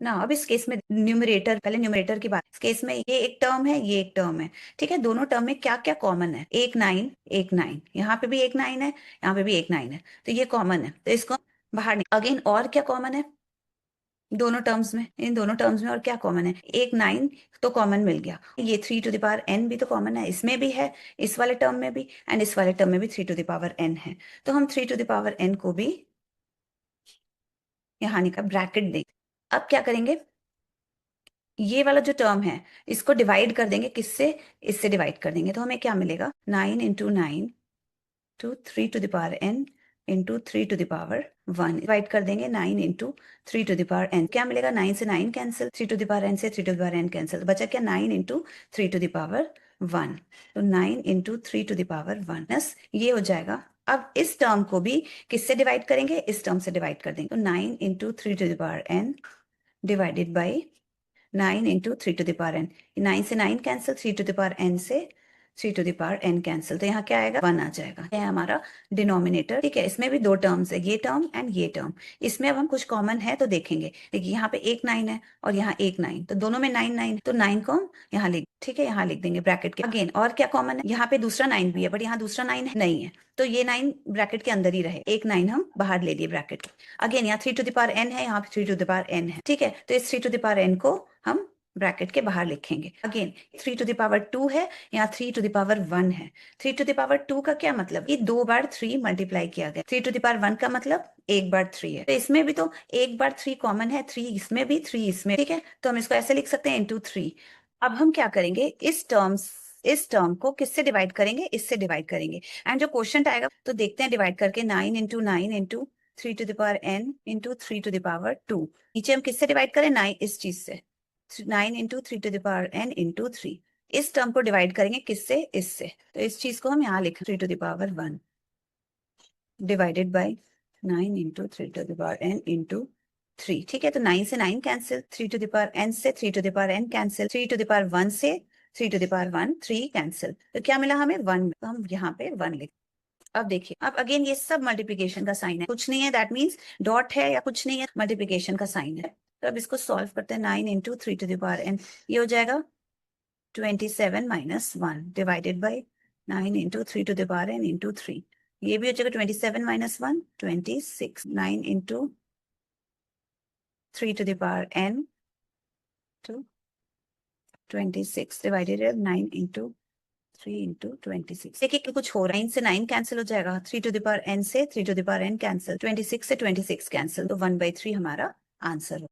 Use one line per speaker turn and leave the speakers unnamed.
ना अब इस केस में न्यूमरेटर, पहले न्यूमरेटर की बात, इस केस में ये एक टर्म है, ये एक टर्म है। ठीक है, दोनों टर्म में क्या क्या कॉमन है? एक नाइन, एक नाइन, यहाँ पे भी एक नाइन है, यहाँ पे भी एक नाइन है, तो ये कॉमन है, तो इसको बाहर नहीं। अगेन और क्या कॉमन है दोनों टर्म्स में? इन दोनों टर्म्स में और क्या कॉमन है? एक नाइन तो कॉमन मिल गया। ये 3 टू द पावर n भी तो कॉमन है, इसमें भी है, इस वाले टर्म में भी, एंड इस वाले टर्म में भी 3 टू द पावर n है। तो हम 3 टू द पावर n को भी यहाँ निकाल ब्रैकेट दें। अब क्या करेंगे, ये वाला जो टर्म है इसको डिवाइड कर देंगे, किससे? इससे डिवाइड कर देंगे, तो हमें क्या मिलेगा? 9 × 9 to 3 to the power n into 3 to the power 1 divide कर देंगे 9 × 3 टू द पावर n। क्या मिलेगा? 9 से 9 cancel, 3 to the power n से 3 to the power n cancel, तो बचा क्या? 9 × 3 टू द पावर 1। तो 9 × 3 टू द पावर 1 प्लस ये हो जाएगा। अब इस टर्म को भी किससे डिवाइड करेंगे? इस टर्म से डिवाइड कर देंगे, तो 9 × 3 to the power n divided by 9 × 3 to the power n। 9 से 9 cancel, 3 to the power n से 3 to the power n cancel, तो यहाँ क्या आएगा? 1 आ जाएगा। ये है हमारा डिनोमिनेटर। ठीक है, इसमें भी दो टर्म्स है, ये टर्म एंड ये टर्म। इसमें अब हम कुछ कॉमन है तो देखेंगे। देखिए यहाँ पे एक 9 है और यहाँ एक 9, तो दोनों में 9 9, तो 9 को हम यहाँ लिख, ठीक है, यहाँ लिख देंगे ब्रैकेट के। अगेन और क्या कॉमन है? यहाँ पे दूसरा 9 भी है, बट यहाँ दूसरा 9 नहीं है, तो ये 9 ब्रैकेट के अंदर ही रहे, एक 9 हम बाहर ले लिए ब्रैकेट के। अगेन यहाँ 3 टू द पावर n है, यहाँ पे 3 टू द पावर n है। ठीक है, तो इस 3 टू द पावर n को हम ब्रैकेट के बाहर लिखेंगे। अगेन 3 टू द पावर 2 है, यहाँ 3 टू द पावर 1 है। 3 टू द पावर 2 का क्या मतलब? ये दो बार 3 मल्टीप्लाई किया गया। 3 टू द पावर 1 का मतलब एक बार 3 है, तो इसमें भी तो एक बार 3 कॉमन है, 3 इसमें भी 3 इसमें। ठीक है, तो हम इसको ऐसे लिख सकते हैं इंटू 3। अब हम क्या करेंगे, इस टर्म को किससे डिवाइड करेंगे? इससे डिवाइड करेंगे, एंड जो क्वेश्चन आएगा तो देखते हैं डिवाइड करके। 9 × 9 into 3 to the power n into 3 to the power 2। नीचे हम किससे डिवाइड करें? 9 इस चीज से, 9 × 3 to the power n into 3। इस टर्म को डिवाइड करेंगे किससे? इससे, तो इस चीज को हम यहाँ लिखें 3 to the power 1 divided by 9 × 3 to the power n into 3। ठीक है, तो 9 से 9 cancel, 3 to the power n से 3 टू द पावर n कैंसिल, 3 टू द पावर 1 से 3 टू द पावर 1 3 कैंसिल, तो क्या मिला हमें? 1। तो हम यहाँ पे 1 लिख। अब देखिए, अब अगेन ये सब मल्टीप्लिकेशन का साइन है, कुछ नहीं है, दैट मीन्स डॉट है या कुछ नहीं है, मल्टीप्लिकेशन का साइन है। तो अब इसको सॉल्व करते हैं। 9 × 3 टू द पावर n, ये हो जाएगा 27 minus 1 divided by 9 × 3 to the power n into 3। ये भी हो जाएगा 27 minus 1 26। 9 × 3 to the power n to 26 divided 9 × 3 × 26। देखिए कुछ हो रहा है, 9 से 9 कैंसिल हो जाएगा, 3 टू द पावर n से 3 to the power n cancel, 26 से 26 कैंसिल, तो 1/3 हमारा आंसर हो।